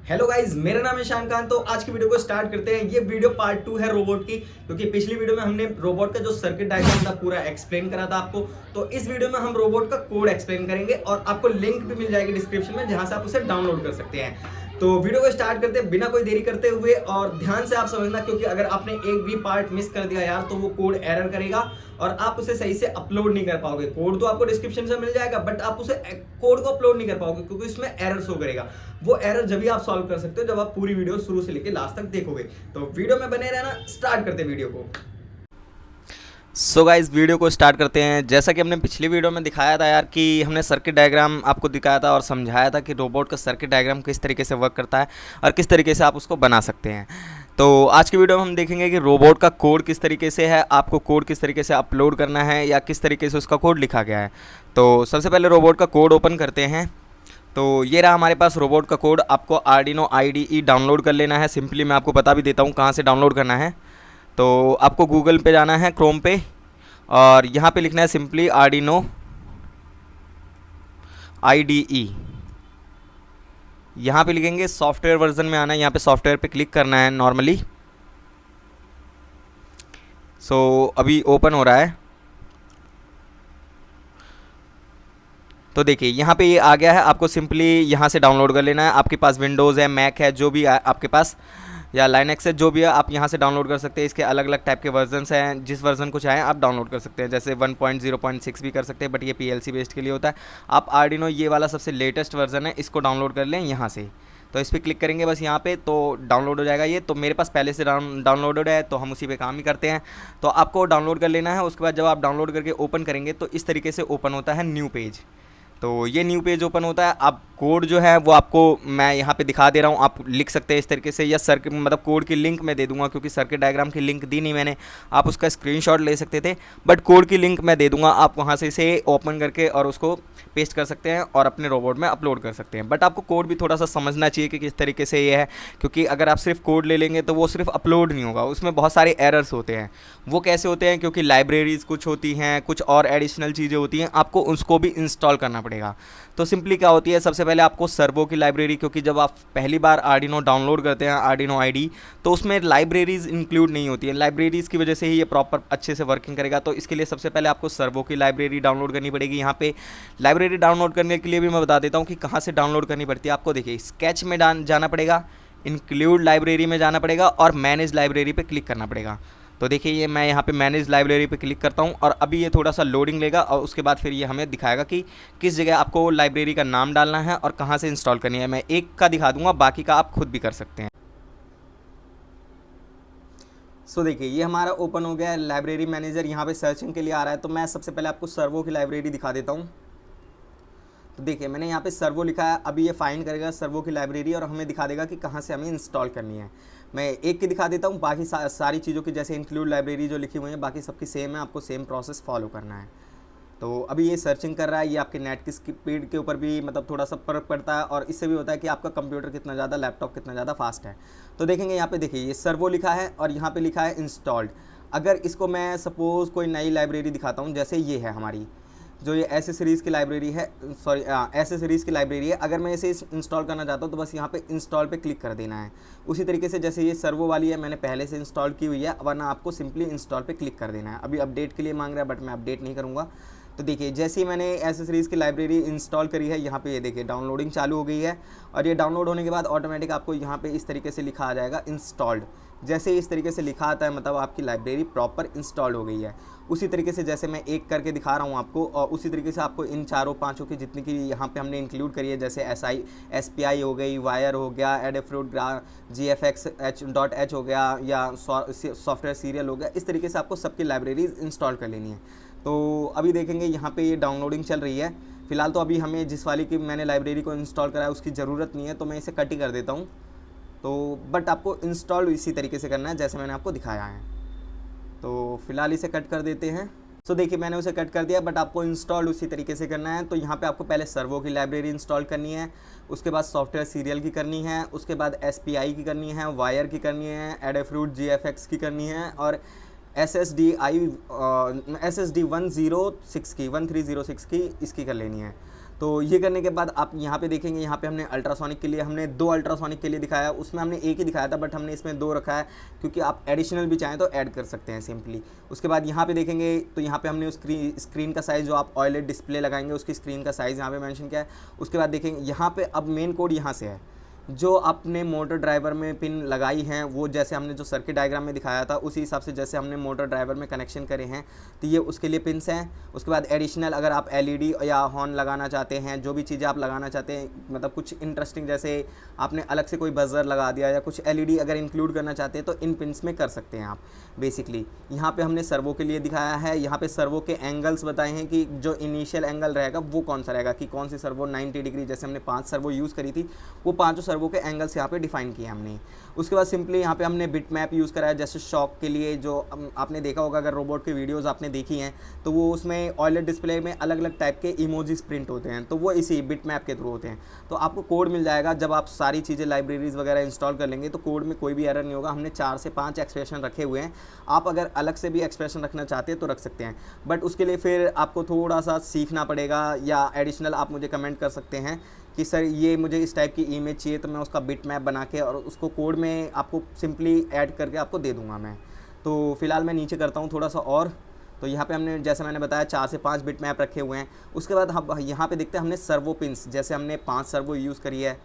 Hello guys, मेरा नाम है शान खान। तो आज की वीडियो को स्टार्ट करते हैं। ये वीडियो पार्ट 2 है रोबोट की, क्योंकि पिछली वीडियो में हमने रोबोट का जो सर्किट डायग्राम था पूरा एक्सप्लेन करा था आपको। तो इस वीडियो में हम रोबोट का कोड एक्सप्लेन करेंगे और आपको लिंक भी मिल जाएगी डिस्क्रिप्शन में, जहां से आप उसे डाउनलोड कर सकते हैं। तो वीडियो को स्टार्ट करते हैं बिना कोई देरी करते हुए, और ध्यान से आप समझना, क्योंकि अगर आपने एक भी पार्ट मिस कर दिया यार तो वो कोड एरर करेगा और आप उसे सही से अपलोड नहीं कर पाओगे। कोड तो आपको डिस्क्रिप्शन से मिल जाएगा, बट आप उसे कोड को अपलोड नहीं कर पाओगे, क्योंकि इसमें एरर शो करेगा। वो एरर जब भी आप सॉल्व कर सकते हो जब आप पूरी वीडियो शुरू से लेकर लास्ट तक देखोगे। तो वीडियो में बने रहना। स्टार्ट करते वीडियो को। सो गाइस, वीडियो को स्टार्ट करते हैं। जैसा कि हमने पिछली वीडियो में दिखाया था यार, कि हमने सर्किट डायग्राम आपको दिखाया था और समझाया था कि रोबोट का सर्किट डायग्राम किस तरीके से वर्क करता है और किस तरीके से आप उसको बना सकते हैं। तो आज की वीडियो में हम देखेंगे कि रोबोट का कोड किस तरीके से है, आपको कोड किस तरीके से अपलोड करना है या किस तरीके से उसका कोड लिखा गया है। तो सबसे पहले रोबोट का कोड ओपन करते हैं। तो ये रहा हमारे पास रोबोट का कोड। आपको आर्डिनो IDE डाउनलोड कर लेना है। सिंपली मैं आपको बता भी देता हूँ कहाँ से डाउनलोड करना है। तो आपको गूगल पे जाना है, क्रोम पे, और यहाँ पे लिखना है सिंपली आर्डिनो IDE। यहाँ पे लिखेंगे, सॉफ्टवेयर वर्जन में आना है, यहाँ पे सॉफ्टवेयर पे क्लिक करना है नॉर्मली। सो अभी ओपन हो रहा है। तो देखिए यहाँ पे ये आ गया है। आपको सिंपली यहाँ से डाउनलोड कर लेना है। आपके पास विंडोज़ है, मैक है, जो भी आपके पास, या लाइनक्स है, जो भी है, आप यहाँ से डाउनलोड कर सकते हैं। इसके अलग अलग टाइप के वर्जन्स हैं, जिस वर्जन को चाहें आप डाउनलोड कर सकते हैं। जैसे 1.0.6 भी कर सकते हैं, बट ये PLC बेस्ड के लिए होता है। आप आर्डिनो ये वाला सबसे लेटेस्ट वर्जन है, इसको डाउनलोड कर लें यहाँ से। तो इस पर क्लिक करेंगे बस यहाँ पे, तो डाउनलोड हो जाएगा ये। तो मेरे पास पहले से डाउनलोडेड है, तो हम उसी पे काम ही करते हैं। तो आपको डाउनलोड कर लेना है। उसके बाद जब आप डाउनलोड करके ओपन करेंगे तो इस तरीके से ओपन होता है न्यू पेज। तो ये न्यू पेज ओपन होता है। आप कोड जो है वो आपको मैं यहाँ पे दिखा दे रहा हूँ, आप लिख सकते हैं इस तरीके से, या सर्किट मतलब कोड की लिंक मैं दे दूंगा, क्योंकि सर्किट डायग्राम की लिंक दी नहीं मैंने। आप उसका स्क्रीनशॉट ले सकते थे, बट कोड की लिंक मैं दे दूंगा। आप वहाँ से इसे ओपन करके और उसको पेस्ट कर सकते हैं और अपने रोबोट में अपलोड कर सकते हैं। बट आपको कोड भी थोड़ा सा समझना चाहिए कि किस तरीके से ये है, क्योंकि अगर आप सिर्फ कोड ले लेंगे तो वो सिर्फ अपलोड नहीं होगा, उसमें बहुत सारे एरर्स होते हैं। वो कैसे होते हैं? क्योंकि लाइब्रेरीज़ कुछ होती हैं, कुछ और एडिशनल चीज़ें होती हैं, आपको उसको भी इंस्टॉल करना पड़ेगा। तो सिंपली क्या होती है, सबसे पहले आपको सर्वो की लाइब्रेरी, क्योंकि जब आप पहली बार आर्डिनो डाउनलोड करते हैं, आर्डिनो IDE, तो उसमें लाइब्रेरीज़ इंक्लूड नहीं होती है। लाइब्रेरीज़ की वजह से ही ये प्रॉपर अच्छे से वर्किंग करेगा। तो इसके लिए सबसे पहले आपको सर्वो की लाइब्रेरी डाउनलोड करनी पड़ेगी। यहाँ पे लाइब्रेरी डाउनलोड करने के लिए भी मैं बता देता हूँ कि कहाँ से डाउनलोड करनी पड़ती है। आपको देखिए, स्केच में जाना पड़ेगा, इंक्लूड लाइब्रेरी में जाना पड़ेगा और मैनेज लाइब्रेरी पे क्लिक करना पड़ेगा। तो देखिए, ये मैं यहाँ पे मैनेज लाइब्रेरी पे क्लिक करता हूँ और अभी ये थोड़ा सा लोडिंग लेगा और उसके बाद फिर ये हमें दिखाएगा कि किस जगह आपको लाइब्रेरी का नाम डालना है और कहाँ से इंस्टॉल करनी है। मैं एक का दिखा दूंगा, बाकी का आप खुद भी कर सकते हैं। सो देखिए, ये हमारा ओपन हो गया है लाइब्रेरी मैनेजर। यहाँ पे सर्चिंग के लिए आ रहा है, तो मैं सबसे पहले आपको सर्वो की लाइब्रेरी दिखा देता हूँ। तो देखिए, मैंने यहाँ पे सर्वो लिखा है। अभी ये फाइंड करेगा सर्वो की लाइब्रेरी और हमें दिखा देगा कि कहाँ से हमें इंस्टॉल करनी है। मैं एक की दिखा देता हूँ, बाकी सारी चीज़ों की, जैसे इंक्लूड लाइब्रेरी जो लिखी हुई है, बाकी सबकी सेम है, आपको सेम प्रोसेस फॉलो करना है। तो अभी ये सर्चिंग कर रहा है। ये आपके नेट की स्पीड के ऊपर भी मतलब थोड़ा सा फर्क पड़ता है, और इससे भी होता है कि आपका कंप्यूटर कितना ज़्यादा, लैपटॉप कितना ज़्यादा फास्ट है। तो देखेंगे यहाँ पे, देखिए ये सर्वो लिखा है और यहाँ पे लिखा है इंस्टॉल्ड। अगर इसको मैं सपोज़ कोई नई लाइब्रेरी दिखाता हूँ, जैसे ये है हमारी जो ये ऐसे सीरीज़ की लाइब्रेरी है, सॉरी ऐसे सीरीज़ की लाइब्रेरी है। अगर मैं इसे इंस्टॉल करना चाहता हूँ तो बस यहाँ पे इंस्टॉल पे क्लिक कर देना है। उसी तरीके से जैसे ये सर्वो वाली है, मैंने पहले से इंस्टॉल की हुई है, वरना आपको सिंपली इंस्टॉल पे क्लिक कर देना है। अभी अपडेट के लिए मांग रहा है, बट मैं अपडेट नहीं करूँगा। तो देखिए, जैसे ही मैंने ऐसे सीरीज़ की लाइब्रेरी इंस्टॉल करी है, यहाँ पे ये देखिए डाउनलोडिंग चालू हो गई है। और ये डाउनलोड होने के बाद ऑटोमेटिक आपको यहाँ पे इस तरीके से लिखा आ जाएगा इंस्टॉल्ड। जैसे ही इस तरीके से लिखा आता है, मतलब आपकी लाइब्रेरी प्रॉपर इंस्टॉल हो गई है। उसी तरीके से जैसे मैं एक करके दिखा रहा हूँ आपको, और उसी तरीके से आपको इन चारों पांचों की जितनी की यहाँ पे हमने इंक्लूड करी है, जैसे SPI हो गई, वायर हो गया, एडेफ्रूट, GFX.H हो गया, या सॉफ्टवेयर सीरियल हो गया, इस तरीके से आपको सबकी लाइब्रेरीज इंस्टॉल कर लेनी है। तो अभी देखेंगे यहाँ पे ये डाउनलोडिंग चल रही है। फिलहाल तो अभी हमें जिस वाली की मैंने लाइब्रेरी को इंस्टॉल करा है उसकी ज़रूरत नहीं है, तो मैं इसे कट ही कर देता हूँ। तो बट आपको इंस्टॉल इसी तरीके से करना है जैसे मैंने आपको दिखाया है। तो फिलहाल इसे कट कर देते हैं। सो देखिए, मैंने उसे कट कर दिया, बट आपको इंस्टॉल उसी तरीके से करना है। तो यहाँ पे आपको पहले सर्वो की लाइब्रेरी इंस्टॉल करनी है, उसके बाद सॉफ्टवेयर सीरियल की करनी है, उसके बाद SPI की करनी है, वायर की करनी है, एडेफ्रूट GFX की करनी है, और SSD 106 की 1306 की इसकी कर लेनी है। तो ये करने के बाद आप यहाँ पे देखेंगे, यहाँ पे हमने अल्ट्रासोनिक के लिए हमने 2 अल्ट्रासोनिक के लिए दिखाया, उसमें हमने एक ही दिखाया था बट हमने इसमें 2 रखा है क्योंकि आप एडिशनल भी चाहें तो ऐड कर सकते हैं सिंपली। उसके बाद यहाँ पे देखेंगे तो यहाँ पे हमने उस स्क्रीन का साइज़ जो आप ऑयलेट डिस्प्ले लगाएंगे उसकी स्क्रीन का साइज़ यहाँ पे मेंशन किया है। उसके बाद देखेंगे यहाँ पे अब मेन कोड यहाँ से है, जो आपने मोटर ड्राइवर में पिन लगाई हैं वो जैसे हमने जो सर्किट डायग्राम में दिखाया था उसी हिसाब से जैसे हमने मोटर ड्राइवर में कनेक्शन करे हैं तो ये उसके लिए पिन्स हैं। उसके बाद एडिशनल अगर आप एलईडी या हॉर्न लगाना चाहते हैं, जो भी चीज़ें आप लगाना चाहते हैं, मतलब कुछ इंटरेस्टिंग जैसे आपने अलग से कोई बजर लगा दिया या कुछ एलईडी अगर इंक्लूड करना चाहते हैं तो इन पिन्स में कर सकते हैं आप बेसिकली। यहाँ पे हमने सर्वो के लिए दिखाया है, यहाँ पे सर्वो के एंगल्स बताए हैं कि जो इनिशियल एंगल रहेगा वो कौन सा रहेगा, कि कौन सी सर्वो 90 डिग्री, जैसे हमने 5 सर्वो यूज़ करी थी वो 5 सर्वो के एंगल्स यहाँ पे डिफाइन किए हमने। उसके बाद सिंपली यहाँ पे हमने बिट मैप यूज़ करा है, जैसे शॉक के लिए जो आपने देखा होगा अगर रोबोट की वीडियोस आपने देखी हैं तो वो उसमें ऑयलेट डिस्प्ले में अलग अलग टाइप के इमोजीज प्रिंट होते हैं, तो वो इसी बिट मैप के थ्रू होते हैं। तो आपको कोड मिल जाएगा जब आप सारी चीज़ें लाइब्रेरीज वगैरह इंस्टॉल कर लेंगे तो कोड में कोई भी एरर नहीं होगा। हमने 4 से 5 एक्सप्रेशन रखे हुए हैं, आप अगर अलग से भी एक्सप्रेशन रखना चाहते हैं तो रख सकते हैं, बट उसके लिए फिर आपको थोड़ा सा सीखना पड़ेगा या एडिशनल आप मुझे कमेंट कर सकते हैं कि सर ये मुझे इस टाइप की इमेज चाहिए, तो मैं उसका बिट मैप बना के और उसको कोड में आपको सिंपली ऐड करके आपको दे दूंगा मैं। तो फिलहाल मैं नीचे करता हूँ थोड़ा सा और, तो यहाँ पे हमने जैसे मैंने बताया 4 से 5 बिट मैप रखे हुए हैं। उसके बाद हम यहाँ पे देखते हैं हमने सर्वो पिंस, जैसे हमने 5 सर्वो यूज़ करी है,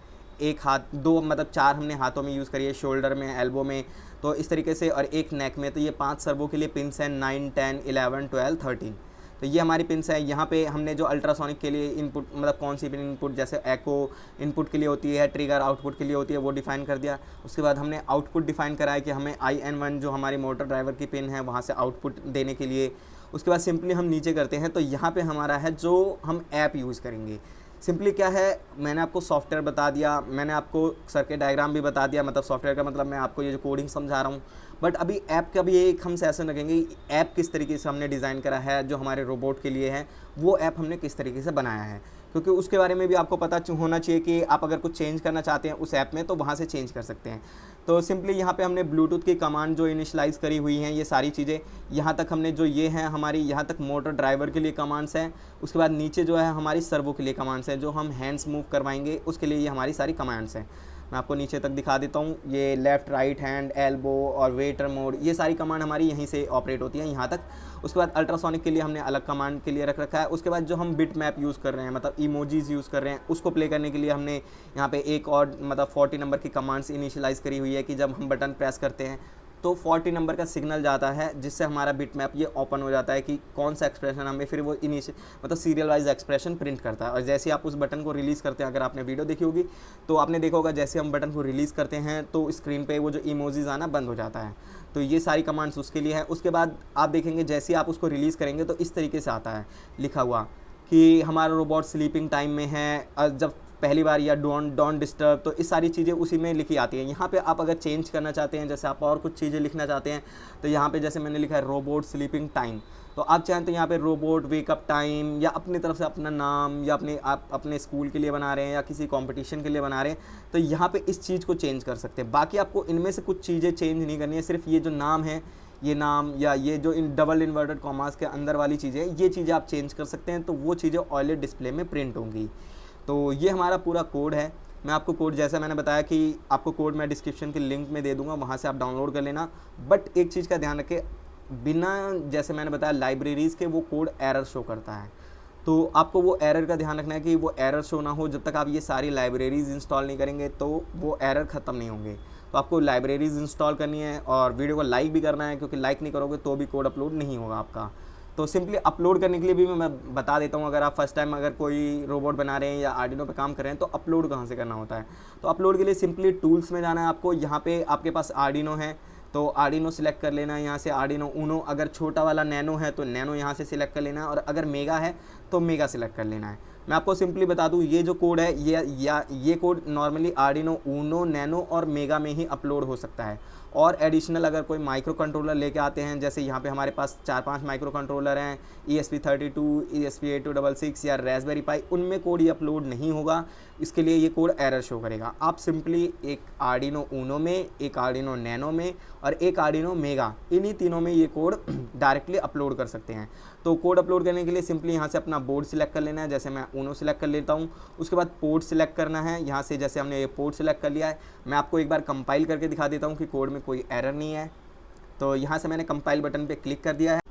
एक हाथ 2 मतलब 4 हमने हाथों में यूज़ करी है, शोल्डर में, एल्बो में, तो इस तरीके से, और एक नेक में। तो ये 5 सर्वो के लिए पिंस हैं 9, 10, 11, 12, 13। तो ये हमारी पिंस है। यहाँ पे हमने जो अल्ट्रासोनिक के लिए इनपुट मतलब कौन सी पिन इनपुट, जैसे एको इनपुट के लिए होती है, ट्रिगर आउटपुट के लिए होती है, वो डिफाइन कर दिया। उसके बाद हमने आउटपुट डिफाइन करा है कि हमें IN1 जो हमारी मोटर ड्राइवर की पिन है वहाँ से आउटपुट देने के लिए। उसके बाद सिंपली हम नीचे करते हैं तो यहाँ पे हमारा है जो हम ऐप यूज़ करेंगे। सिंपली क्या है, मैंने आपको सॉफ्टवेयर बता दिया, मैंने आपको सर्किट डायग्राम भी बता दिया, मतलब सॉफ्टवेयर का मतलब मैं आपको ये जो कोडिंग समझा रहा हूँ। बट अभी ऐप का भी एक हम सेशन रखेंगे, ऐप किस तरीके से हमने डिज़ाइन करा है जो हमारे रोबोट के लिए है, वो ऐप हमने किस तरीके से बनाया है, क्योंकि उसके बारे में भी आपको पता होना चाहिए कि आप अगर कुछ चेंज करना चाहते हैं उस ऐप में तो वहाँ से चेंज कर सकते हैं। तो सिंपली यहाँ पे हमने ब्लूटूथ की कमांड जो इनिशलाइज़ करी हुई हैं, ये सारी चीज़ें यहाँ तक हमने जो ये हैं हमारी, यहाँ तक मोटर ड्राइवर के लिए कमांड्स हैं। उसके बाद नीचे जो है हमारी सर्वो के लिए कमांड्स हैं, जो हम हैंड्स मूव करवाएंगे उसके लिए ये हमारी सारी कमांड्स हैं। मैं आपको नीचे तक दिखा देता हूँ, ये लेफ़्ट, राइट हैंड, एल्बो और वेटर मोड, ये सारी कमांड हमारी यहीं से ऑपरेट होती हैं यहाँ तक। उसके बाद अल्ट्रासोनिक के लिए हमने अलग कमांड के लिए रख रखा है। उसके बाद जो हम बिट मैप यूज़ कर रहे हैं, मतलब इमोजीज़ यूज़ कर रहे हैं, उसको प्ले करने के लिए हमने यहाँ पे एक और मतलब 40 नंबर की कमांड्स इनिशियलाइज़ करी हुई है कि जब हम बटन प्रेस करते हैं तो 40 नंबर का सिग्नल जाता है, जिससे हमारा बिट मैप ये ओपन हो जाता है कि कौन सा एक्सप्रेशन हमें फिर वो मतलब सीरियल वाइज एक्सप्रेशन प्रिंट करता है। और जैसे आप उस बटन को रिलीज़ करते हैं, अगर आपने वीडियो देखी होगी तो आपने देखा होगा जैसे हम बटन को रिलीज़ करते हैं तो स्क्रीन पे वो जो इमोजीज आना बंद हो जाता है। तो ये सारी कमांड्स उसके लिए है। उसके बाद आप देखेंगे जैसे आप उसको रिलीज़ करेंगे तो इस तरीके से आता है लिखा हुआ कि हमारा रोबोट स्लीपिंग टाइम में है, जब पहली बार, या डोंट डिस्टर्ब, तो इस सारी चीज़ें उसी में लिखी आती हैं। यहाँ पे आप अगर चेंज करना चाहते हैं, जैसे आप और कुछ चीज़ें लिखना चाहते हैं, तो यहाँ पे जैसे मैंने लिखा है रोबोट स्लीपिंग टाइम, तो आप चाहें तो यहाँ पे रोबोट वेकअप टाइम, या अपनी तरफ से अपना नाम, या आप अपने स्कूल के लिए बना रहे हैं या किसी कंपटीशन के लिए बना रहे हैं तो यहाँ पे इस चीज़ को चेंज कर सकते हैं। बाकी आपको इनमें से कुछ चीज़ें चेंज नहीं करनी है, सिर्फ ये जो नाम है, ये नाम या ये जो इन डबल इन्वर्टेड कॉमास के अंदर वाली चीज़ें, ये चीज़ें आप चेंज कर सकते हैं, तो वो चीज़ें ऑयलेट डिस्प्ले में प्रिंट होंगी। तो ये हमारा पूरा कोड है। मैं आपको कोड, जैसा मैंने बताया कि आपको कोड मैं डिस्क्रिप्शन के लिंक में दे दूंगा, वहाँ से आप डाउनलोड कर लेना। बट एक चीज़ का ध्यान रखें, बिना, जैसे मैंने बताया, लाइब्रेरीज़ के वो कोड एरर शो करता है, तो आपको वो एरर का ध्यान रखना है कि वो एरर शो ना हो। जब तक आप ये सारी लाइब्रेरीज़ इंस्टॉल नहीं करेंगे तो वो एरर ख़त्म नहीं होंगे। तो आपको लाइब्रेरीज़ इंस्टॉल करनी है और वीडियो को लाइक भी करना है, क्योंकि लाइक नहीं करोगे तो भी कोड अपलोड नहीं होगा आपका। तो सिंपली अपलोड करने के लिए भी मैं बता देता हूँ, अगर आप फर्स्ट टाइम अगर कोई रोबोट बना रहे हैं या आर्डिनो पे काम कर रहे हैं तो अपलोड कहाँ से करना होता है। तो अपलोड के लिए सिंपली टूल्स में जाना है आपको। यहाँ पे आपके पास आर्डिनो है तो आर्डिनो सिलेक्ट कर लेना है, यहाँ से आर्डिनो ऊनो, अगर छोटा वाला नैनो है तो नैनो यहाँ से सिलेक्ट कर लेना है, और अगर मेगा है तो मेगा सिलेक्ट कर लेना है। मैं आपको सिंपली बता दूँ, ये जो कोड है ये code normally Arduino Uno, nano और मेगा में ही अपलोड हो सकता है। और एडिशनल अगर कोई माइक्रो कंट्रोलर लेके आते हैं, जैसे यहाँ पे हमारे पास 4-5 माइक्रो कंट्रोलर हैं, ESP32, ESP8266 या रास्पबेरी पाई, उनमें कोड ये अपलोड नहीं होगा। इसके लिए ये कोड एरर शो करेगा। आप सिंपली एक आर्डिनो ऊनो में, एक आर्डिनो नैनो में और एक आर्डिनो मेगा, इन्हीं तीनों में ये कोड डायरेक्टली अपलोड कर सकते हैं। तो कोड अपलोड करने के लिए सिंपली यहाँ से अपना बोर्ड सिलेक्ट कर लेना है, जैसे मैं ऊनो सिलेक्ट कर लेता हूँ। उसके बाद पोर्ट सिलेक्ट करना है, यहाँ से जैसे हमने ये पोर्ट सिलेक्ट कर लिया है। मैं आपको एक बार कंपाइल करके दिखा देता हूँ कि कोड में कोई एरर नहीं है। तो यहाँ से मैंने कंपाइल बटन पे क्लिक कर दिया है।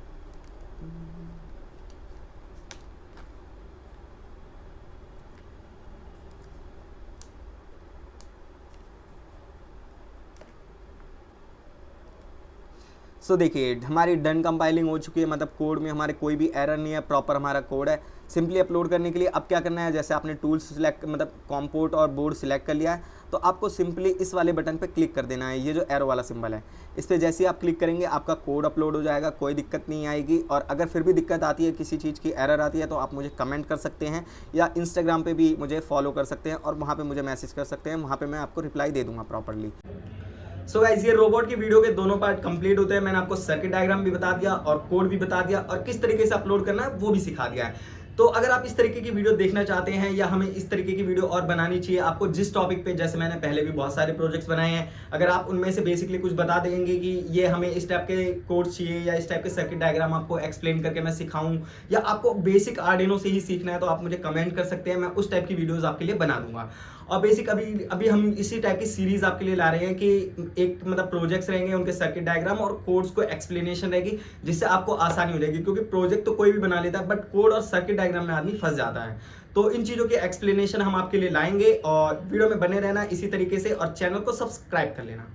सो देखिए हमारी डन कंपाइलिंग हो चुकी है, मतलब कोड में हमारे कोई भी एरर नहीं है, प्रॉपर हमारा कोड है। सिंपली अपलोड करने के लिए अब क्या करना है, जैसे आपने टूल्स सिलेक्ट मतलब कॉम्पोर्ट और बोर्ड सिलेक्ट कर लिया है, तो आपको सिंपली इस वाले बटन पे क्लिक कर देना है, ये जो एरो वाला सिंबल है इस पर जैसे ही आप क्लिक करेंगे आपका कोड अपलोड हो जाएगा, कोई दिक्कत नहीं आएगी। और अगर फिर भी दिक्कत आती है, किसी चीज़ की एरर आती है, तो आप मुझे कमेंट कर सकते हैं या इंस्टाग्राम पे भी मुझे फॉलो कर सकते हैं और वहाँ पे मुझे मैसेज कर सकते हैं, वहाँ पे मैं आपको रिप्लाई दे दूँगा प्रॉपरली। सो गाइस ये रोबोट की वीडियो के दोनों पार्ट कंप्लीट होते हैं। मैंने आपको सर्किट डायग्राम भी बता दिया और कोड भी बता दिया और किस तरीके से अपलोड करना है वो भी सिखा दिया है। तो अगर आप इस तरीके की वीडियो देखना चाहते हैं या हमें इस तरीके की वीडियो और बनानी चाहिए आपको जिस टॉपिक पे, जैसे मैंने पहले भी बहुत सारे प्रोजेक्ट्स बनाए हैं, अगर आप उनमें से बेसिकली कुछ बता देंगे कि ये हमें इस टाइप के कोड चाहिए या इस टाइप के सर्किट डायग्राम आपको एक्सप्लेन करके मैं सिखाऊं या आपको बेसिक आर्डिनो से ही सीखना है, तो आप मुझे कमेंट कर सकते हैं, मैं उस टाइप की वीडियोस आपके लिए बना दूंगा। और बेसिक अभी हम इसी टाइप की सीरीज आपके लिए ला रहे हैं कि एक मतलब प्रोजेक्ट्स रहेंगे, उनके सर्किट डायग्राम और कोड्स को एक्सप्लेनेशन रहेगी, जिससे आपको आसानी हो जाएगी, क्योंकि प्रोजेक्ट तो कोई भी बना लेता है बट कोड और सर्किट डायग्राम में आदमी फंस जाता है। तो इन चीजों के एक्सप्लेनेशन हम आपके लिए लाएंगे और वीडियो में बने रहना इसी तरीके से और चैनल को सब्सक्राइब कर लेना।